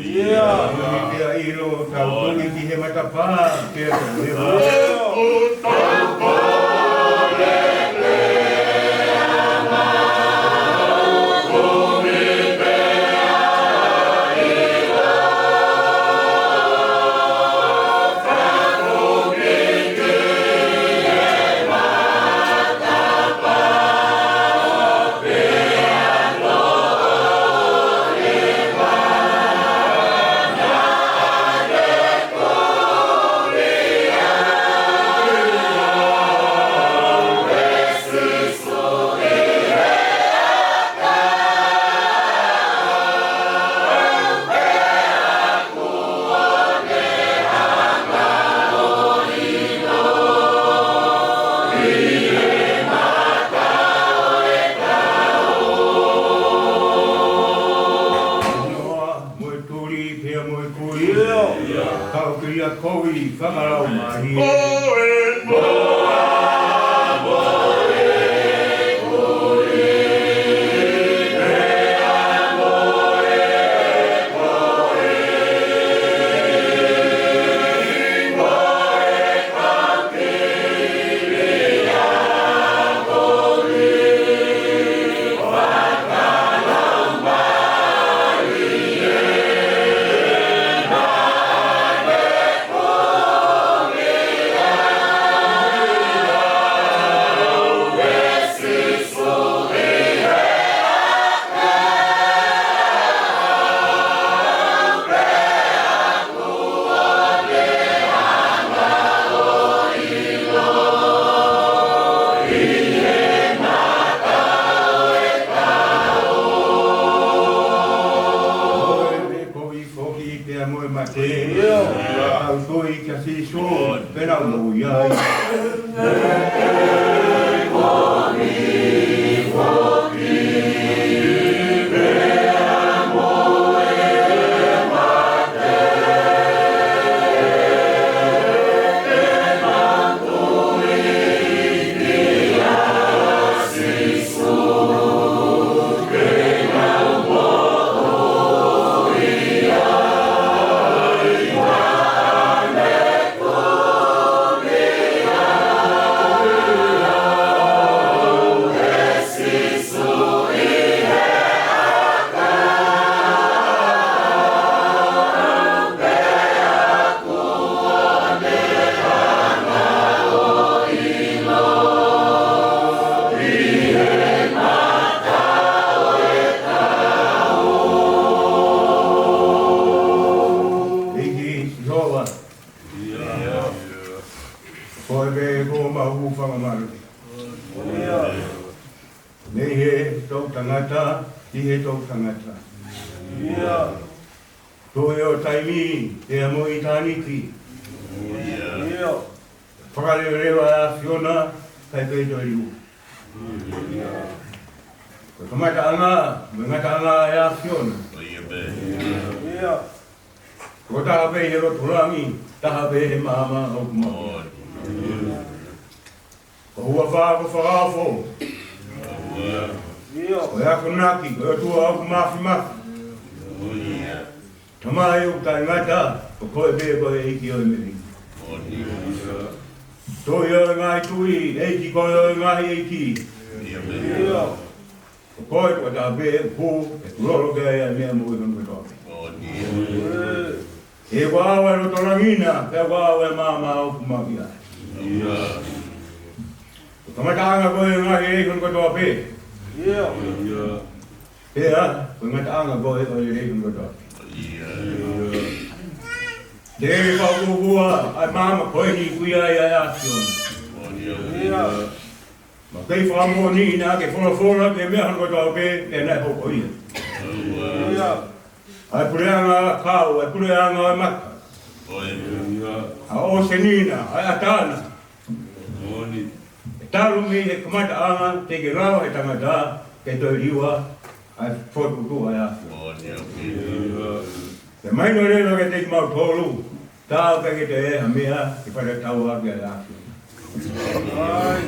Ia ilo tau tuli ki he matapa.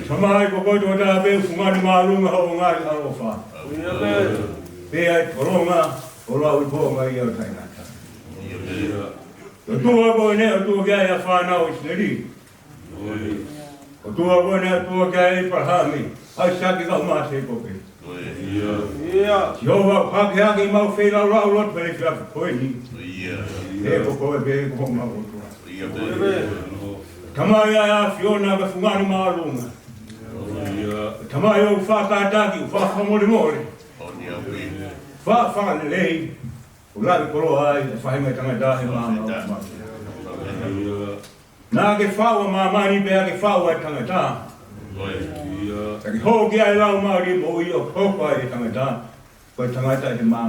Samai ko to da be funga malunga ho ngai alofa. Pe ai toronga ola u ko ngai o taina. tua ko ne tua ga ya fa na o sneri tua ko ne tua ga e pahami ai sa ki ka ma se ko ke Jehova pa ke agi mau fe la la lot pe ka ko ni e ko be ko ma ko kama ya Fiona ba fungani maalunga kama yo fa ka dagi fa fa mo mo fa lei ula ko ai fa mai tanga da he ma na ke fa wa ma ni be ke fa wa tanga ta Taki ho ki ai lau maari mo i o koko ai tanga ta ko tanga ta he ma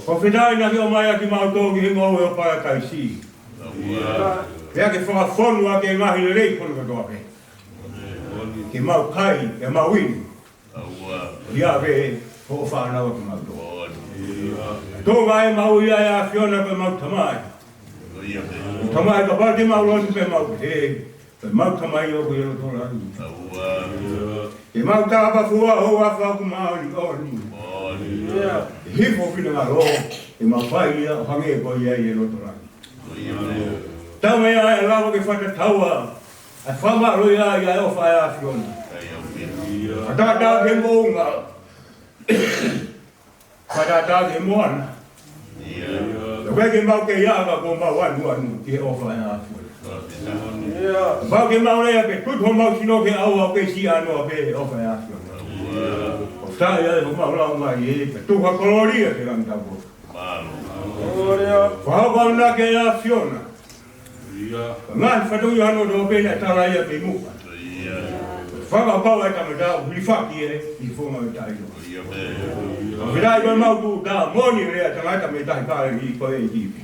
ko whitai na ki o mai aki mau tō ki hingo e o pai kai si Pea ke whakafonu a ke ngahi rei kono ka toa pe. Ke mau kai, ke mau ini. Ia ve, ho whanau ke mau toa. Tō ngai mau ia a Fiona pe mau tamai. Tamai ka pati mau lotu pe mau he. Pe mau tamai o ku ilo tōra. Ke mau tāpa fua ho a whaku mau ni oni. Hifo whina ngā ro, ke mau whai ia, hange ko ia i ilo tōra. Tau mea e lawa ke whakataua, a whamaro ia i a ofa e a Fiona. A tātā ke mōnga, whatata ke moana. Ka koe ke mau ke iaga ko mau anu ke ofa e a Fiona. Mau ke mau rea ke tuto mau sino ke au au ke si anu ke ofa e a Fiona. O tāi ai ho mau lau mai e, ke tuka koloria ke rangtako. Whahau na ke a Fiona. Ngai whatui ano do pena tala ia pe muka. Whakapau ai tamata, uli whaki e, i whonga e tai no. Whirai koe mau tu tā moni rea tangata me tai kāre i koe e hipi.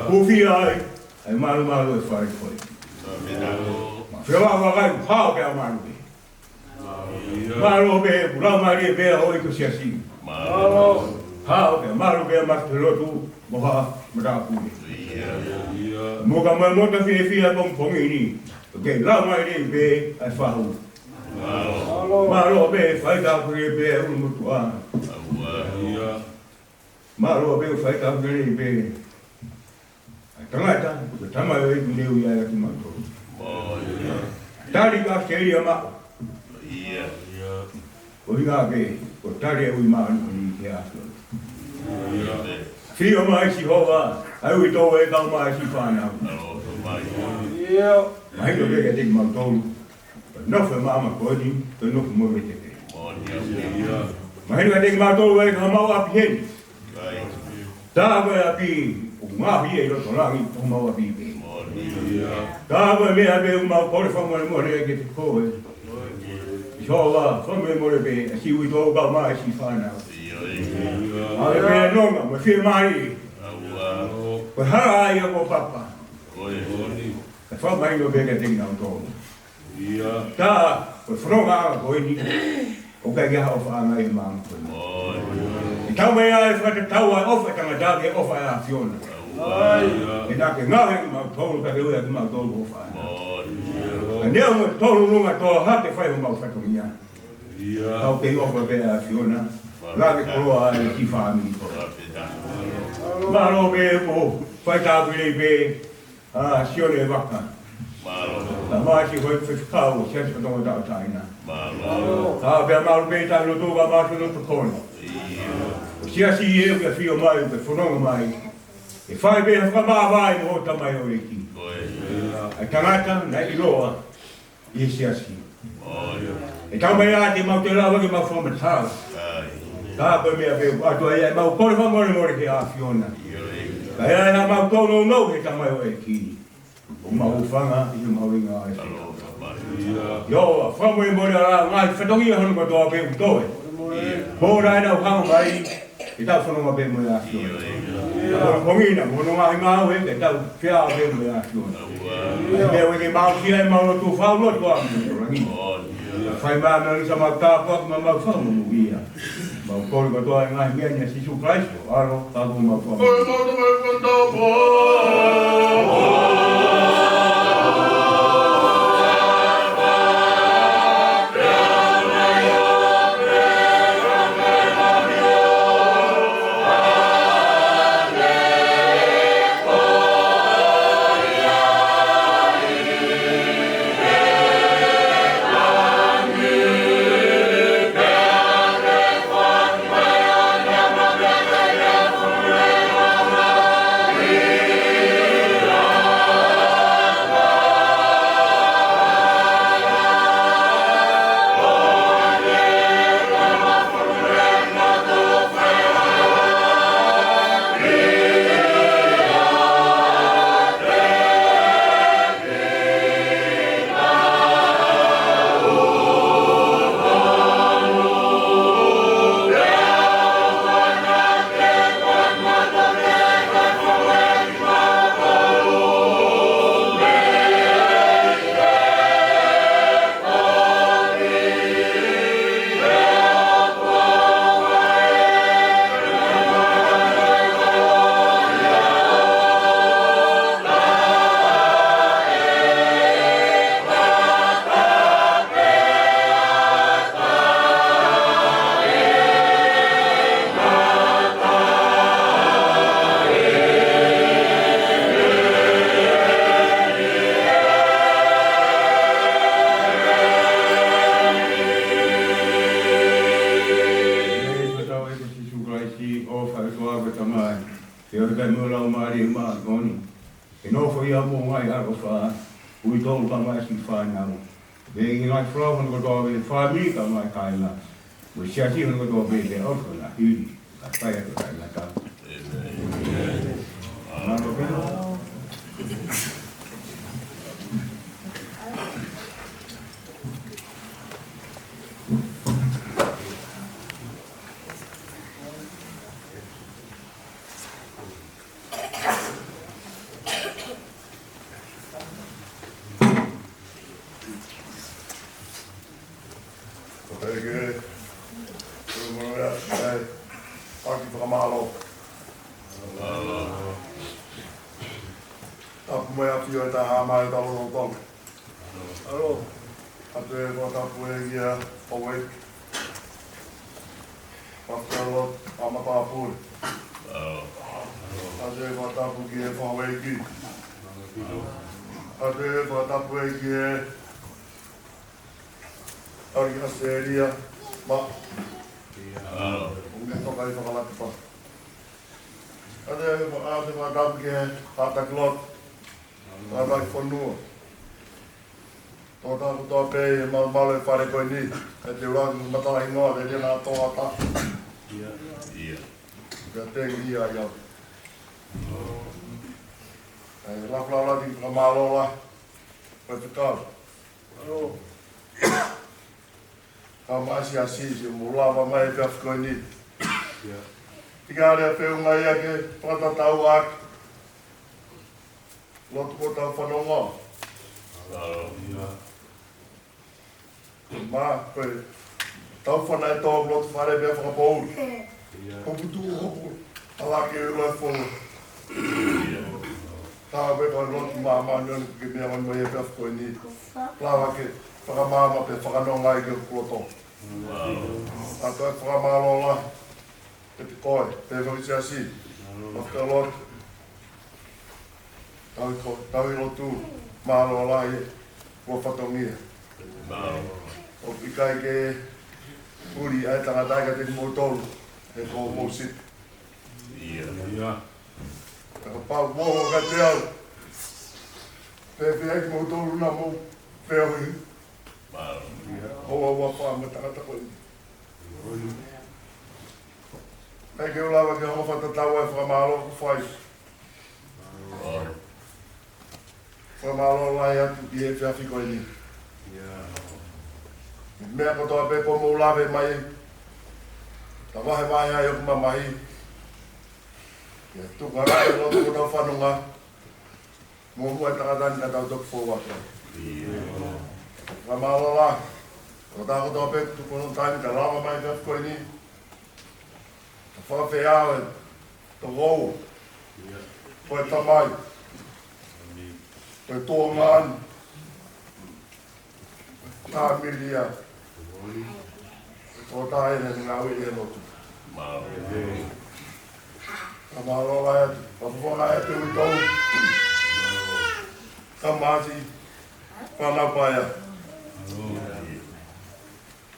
Kuwhi ai, ai maru e whare koe. Whiawa wakai hao pia maru e. Maru pe, purau mari e pia hoi ko siasi. Hao pia, maru pia maru lotu, moha matapu e. Moga mai mota fie fia kong pongi ni. Okay, lau mai ni be ai whahu. Maro be whaita kuri be e unu mutua. Maro be whaita kuri be. Ai tangata, kuka tamai o eku leu ia e ki mato. Tari ka keri a mako. O hinga ke, o tari e ui maa ni ke aso. Fio mai si hova, ai ui tō e kau mai si whanau. Mai to ke te mau tōru. Nofe mama kodi, to nofe mo te te. Mai to ke mau tōru e ka mau api heni. Tā koe api, o ngahi e roto rangi, o mau api pe. Tā koe mea pe o mau kore whamore more e ke te koe. Hova, whamore more pe, a si ui tō kau mai si whanau. Ai pia nonga, mo fie mai. Ko hara ai ko papa. Ka fa mai no bega ding na to. Ta, ko fronga ko ni. O ka ga of anga e mang ko. Ta mai ai fa ta tawa of ta ma da ke of a Fiona. E da ke nga he ma to ka ke u ma to ko fa. Ne mo to no ma to ha te fa mo fa to nya. Ta ke of be a Fiona. La ke koloa e ki whaami ko. Maro be ko, whaita pire be, sione e waka. Ta maa si hoi whiwhikau, siasi katonga tau taina. Ta pia maru be tai no tōga mātu no tukona. Siasi i eo kia whio mai, ke whanonga mai. E whai be whakamāwai mo hota mai o eki. Ai tangata, na i roa, i siasi. E tau mai a te mau te rawa ke mau whamatau. Tā koe mea pēu, atua ia, mau kore whamore ke a Fiona. Ka ea na mau tono no he tamai o e ki. O mau whanga, i mau inga e se. Yo, whamore more ara, ngai whatongi a hono katoa pēu toe. Ko rai nau hanga mai, e tau whanonga pēu mo e a Fiona. Ko pongina, ko no ngahi ngau he, e tau whia pēu mo e a Fiona. Mea weke mau sia e mau tu whaulot ko a rangi. Whai maa nani sa mau tāpua, ma mau whamu mo ia. Mau kore katoa e ngahi ngenia si su Christo, aro, tāku mau whamu. whai. Te o kai mua lau maari maa koni. E no fo ia mo ngai haro wha. Ui tolu ka mai si wha nau. Vegi ngai whlau hana kotoa vele wha mi ka mai kai la. Ui siasi hana kotoa vele orko na hili. Ka tai ato kai la tau. Nano pena. Assisi, mulava mai pe afconit. Tigare pe un aia ke pata tau ak. Lot ko ta fanonga. Ma pe tau fana to lot fare be fra paul. Ko putu ko ala ke lo fo. Ta be ko lot ma non ke me man mai pe afconit. Lava ke para mama pe fanonga ke kloto. Ato e whakamalola e te koe, te whakiti asi. Whaka lot, tau i lotu, mahalola e kua whatongia. O pikai ke uri ai tangatai ka te motolu, e ko mousit. Taka pau moho ka te au. Pepe ai motolu na mou whiahui. Hoa ua wha ma tangata koe. Nei ke ulawa ke honga whatatau e whakamalo ku whai. Whakamalo lai atu i e whiawhi koe ni. Mea kotoa pe ko mo ulawe mai. Ta wahe mai ai o kuma mahi. Tuka rai o lotu kutau whanunga. Mo mua tangatani ka tau toku fōwaka. Whakamalo lai. O tā kotoa pe tukono taimi ka lama mai ka koe ni. Ka whawhea e to gou. Koe tamai. Koe tō ngāni. Tā milia. Tō tā ene ni ngā ui e lotu. Ka mahalo lai atu. Ka whawhanga e te ui tau. Ka māti. Whanau paia.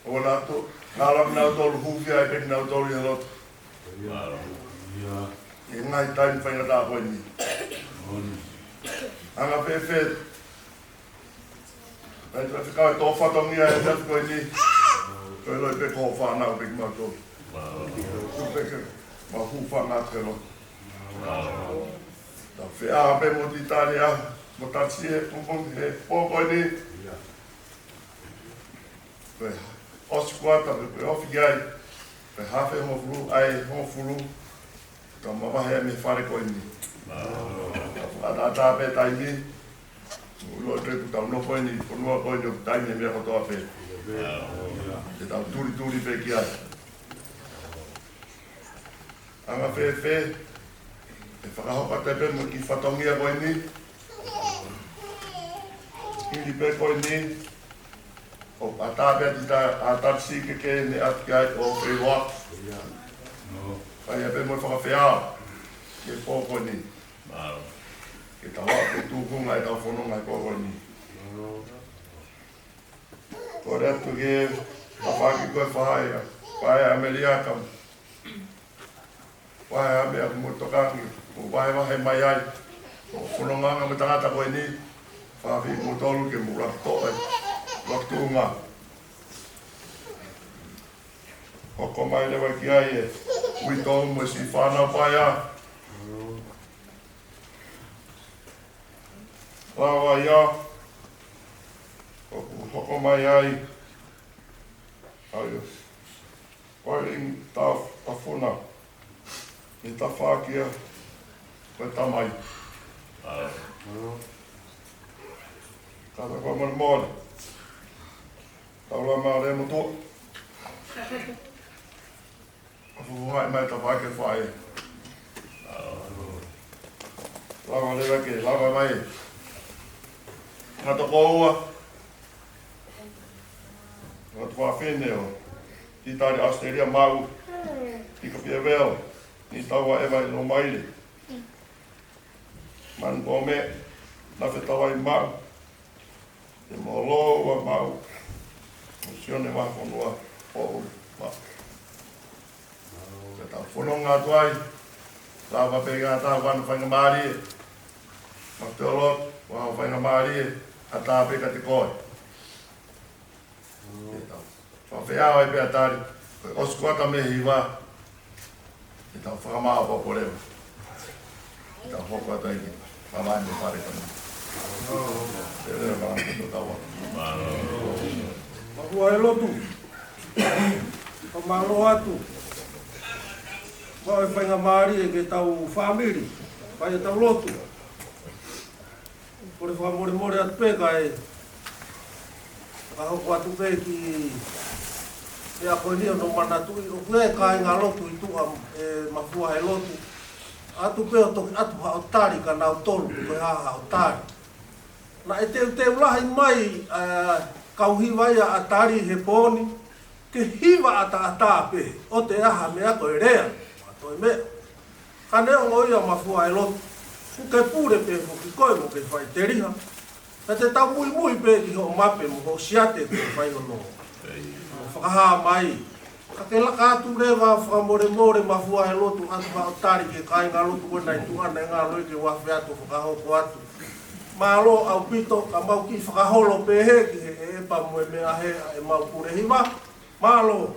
O nā tō, nā rapi nau tōru huwhi ai peki nau tōru i lotu. E ngai taimi whainga tā koe ni. Anga whewhe. Ai tō whikau e tō whatongia e tēwhi koe ni. Koe loi peko o whanau peki mau tōru. Tū peke, ma hu whanga te lotu. Tā whea ape mo ti tāre a, mo tatsi e pumpung e pō koe ni. Koe osi kuata, koe ofi ai. Koe hawhe ho furu, ai ho furu. Ka mawahe me whare koe ni. Ka tāpe taimi. Ulua trepu tau no koe ni, konua koe ni o taimi e mea kotoa pe. Te tau turi pe ki ai. Anga whewhe. E whakahoka tepe mo ki whatongia koe ni. Hili pe koe ni. O atāpea ti tā atatsi ke ne ati ai o whewa. Pai e pe mo whakawhea. Ke pōko ni. Ke tawa ke tūkunga e tau whanonga e pōko ni. Kore atu ke awhaki koe whaia. Pai Ameriaka. Wahe ame aku mo tokangi. Wahe mai ai. Whanonganga me tangata koe ni. Whawhi mo tolu ke mo rakto ai. Raktunga. Hoko mai lewa ki ai e. Ui tōu mo si whanau pai a. Rawa ia. Hoko mai ai. Aio. Wairing ta whuna. I ta whākia. Koe tamai. Tata koe mori mori. Taula maa remo tō. Fuhai mai ta whākia whae. Lava lewa ke, lava mai. Ngata koua. Ngata whawhene o. I tāre Australia mau. I ka pia veo. Ni taua ewa i no maile. Man pōme. Na whetawa i mau. E mo loa mau. Sione wakonua o mau. Ka tau whanonga tuai. Lava pega ta wan whainga maari. Ma te olot. Wa whainga maari. A tā peka te koe. Whawhea ai pia tāri. Oskuata me hiwa. I tau whakamā pa porewa. I tau whakata iki. Whamai me whare kama. Te reo whanaka to tawa. Mahua e lotu. Pamalo atu. Whao e whainga maari e ke tau whamiri. Pai e tau lotu. Kore whamore more atu peka e. Kahoko atu pe ki e a koe nia no mana tui o kue kai ngā lotu i tua e mafua he lotu. Atu pe o toki atu hao tari ka nau tolu koe haha hao tari. Na e teu lahi mai kauhiwa ia a tari he pōni ke hiwa ata ata pe o te aha mea koe rea. Toi mea. Ka neo ngoi a mafua he lotu. Ke pure pe ki koe mo ke whai teriha. Na te tau mui pe ki ho mape mo ho siate te whai hono. Whakaha mai. Ka ke laka atu rewa whakamore mafua he lotu atu hao tari ke kai ngā lotu wena i tuana e ngā loi ke wawhi atu whakahoko atu. Mālo au pito ka mau ki whakaholo pe he ki he e pa moe mea he e mau kure hiwa. Mālo.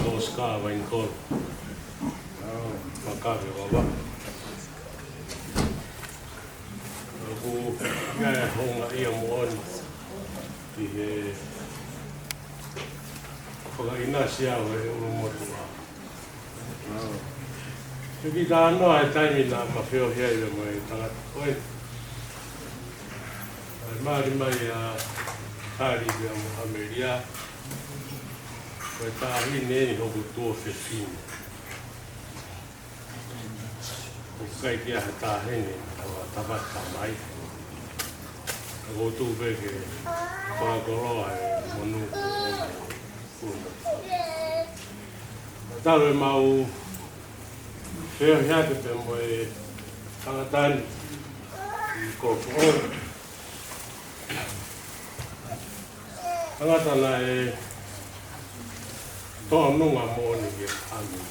ko ska wa in ko. Makawe wa. Ko ya honga ia mo on. Ti he ko ina sia we mo tua. Ki da no ai taimi na ma feo he le mo tanga oi. Mari mai a tari de Ameria. Ko tari ne ho tu fe fin. Ko kai kia ta he ne ta ba ta mai. Ko tu ve ke pa ko lo ai monu. Ta le mau feo he te mo e tanga tani ko ko Tangata na e toa nunga mo ni ke ami.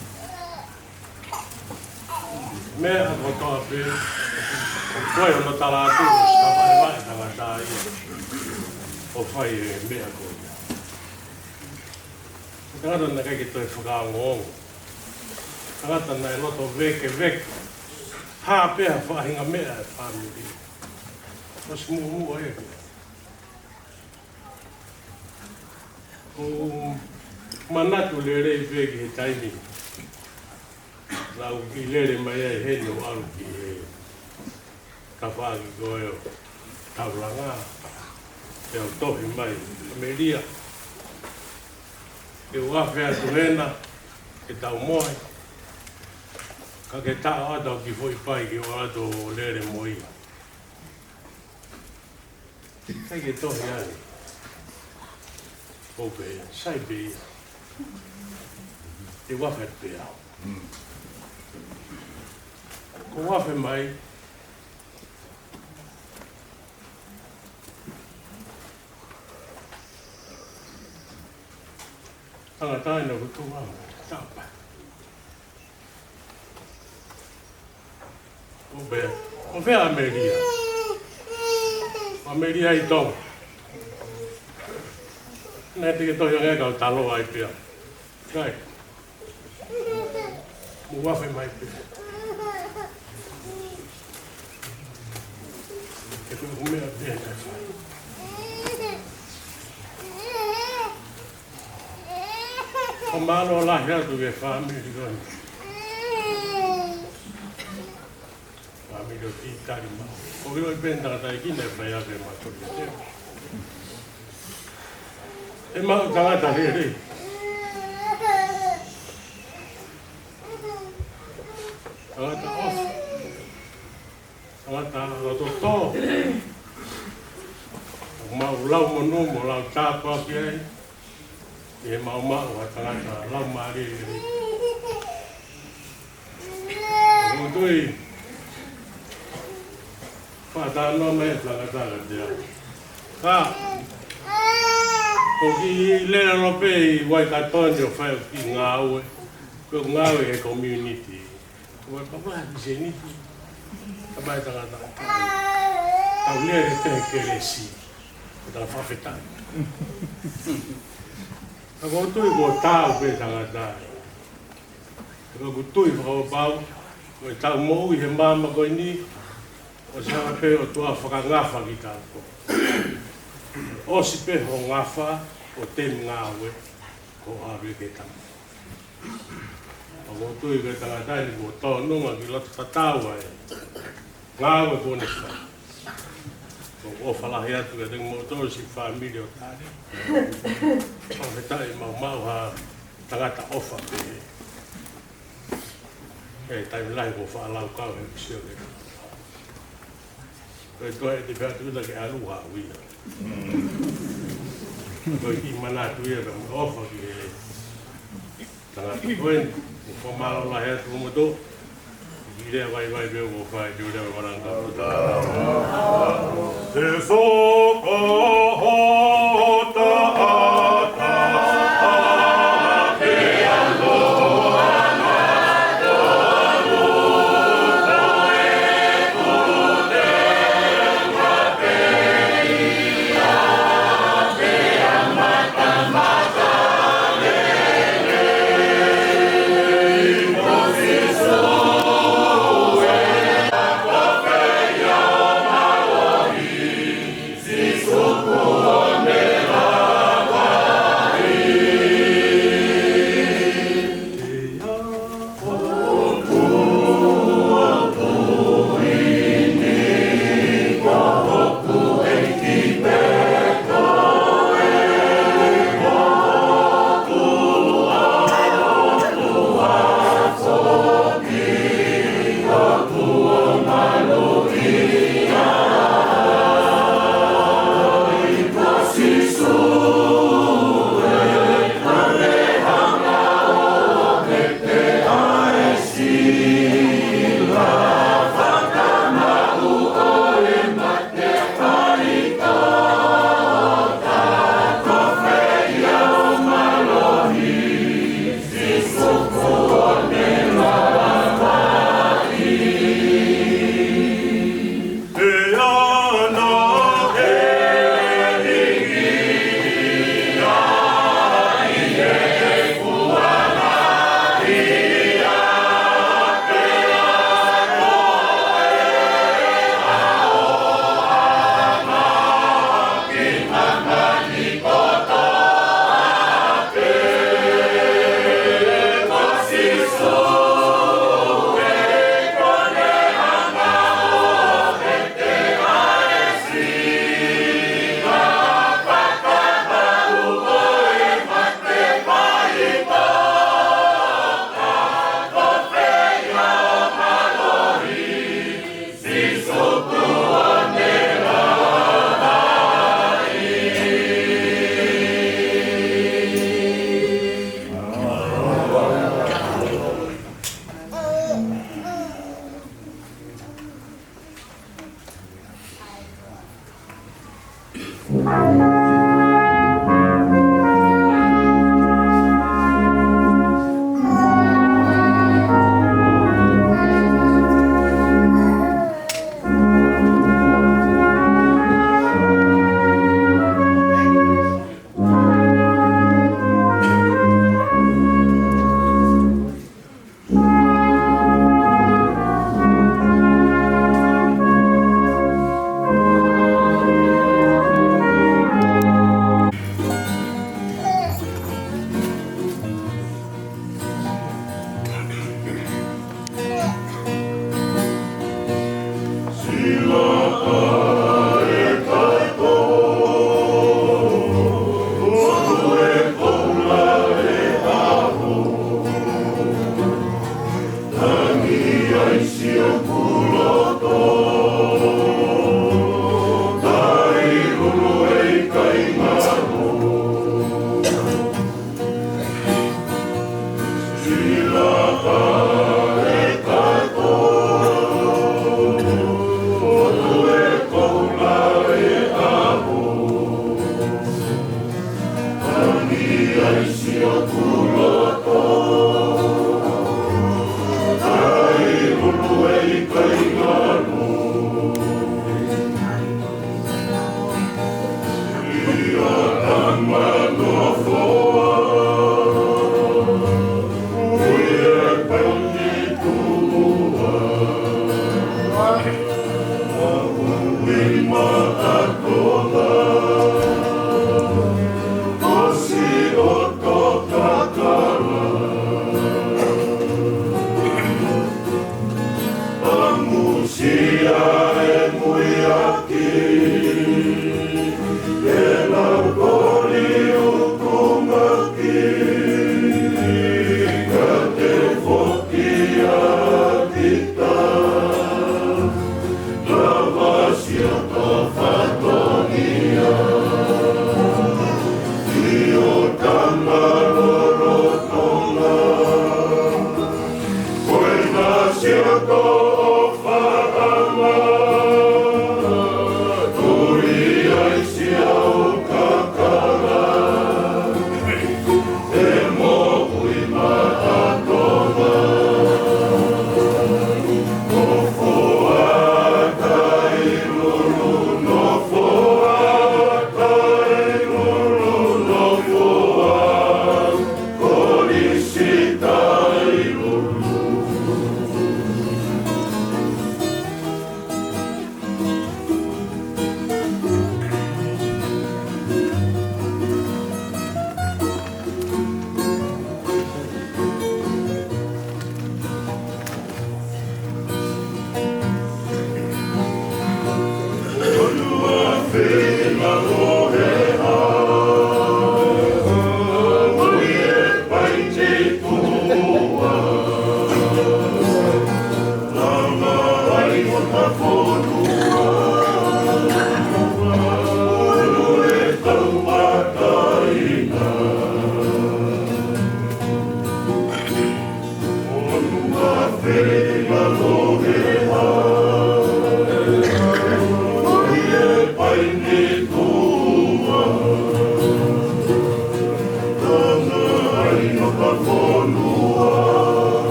Mea ko toa pe, koe ono tala atu, kapa e wae tangata ia, o whai e mea ko ia. Tangata na kai ki toi whakaongo. Tangata na e loto veke, haa pea whahinga mea e whamiri. Os muhu e ke. O manatu le rei veki he taimi. Lau ki lere mai ai he no alu ki he kawhaki koeo tauranga. Te au tohi mai Ameria. Ke uafe atu hena, ke tau moe. Ka ke tau atau ki hoi pai ki o ato lere moi. Kai ke tohi ai. Ope, sai be. Te wafe pe au. Ko wafe mai. Tanga taina ko tu au. Tapa. Ope Ameria. Ameria i tau. Nē te ke tohi o ngā kau talo ai pia. Kai. Mu wafe mai pia. Ke koe humea pia kai whai. O malo lahi atu ke whamiri koi. Whamiri o ti tari mau. Ko kiro i pentaka tai kina e whai ake matori o teo. E mau tangata rere. Tangata off. Tangata roto tō. Mau lau monu mo lau tāpua ki ai. E mau a tangata lau maari rere. Mo tui. Whātano me tangata ratia. Ka. Ko ki lera no pe i wai katoni o whai ki ngā ue. Ko ngā ue e community. Ko wai papa ki se niti. Ka bai tangata. Tau lere te kere si. Ko tala whawhetai. Ka ko tui ko tāu pe tangata. Ka ko tui whakapau. Ko e tau mou i he māma koe ni. O sa pe o tua whakangafa ki tāko. O si pe ho ngafa o te ngawe ko hawe ke tanga. O mo tui ke tanga taini ko tō nunga ki loto tataua e. Ngawe kone wha. O whalahi atu ke tengu mo tō si whamiri o tāre. O he tai mau ha tangata ofa pe he. E taimi lahi ko whaalau kau he kisio ke. Koe toa e te whiatuta ke aruha uia. Koe ki manatu ia ka ofa ki e tangata koen. Ko malo la hea tu mo tō. Ki rea vai beo ko whai te urea waranga puta. Te soko hota ata. Yeah.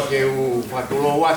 ke u whatulo watu.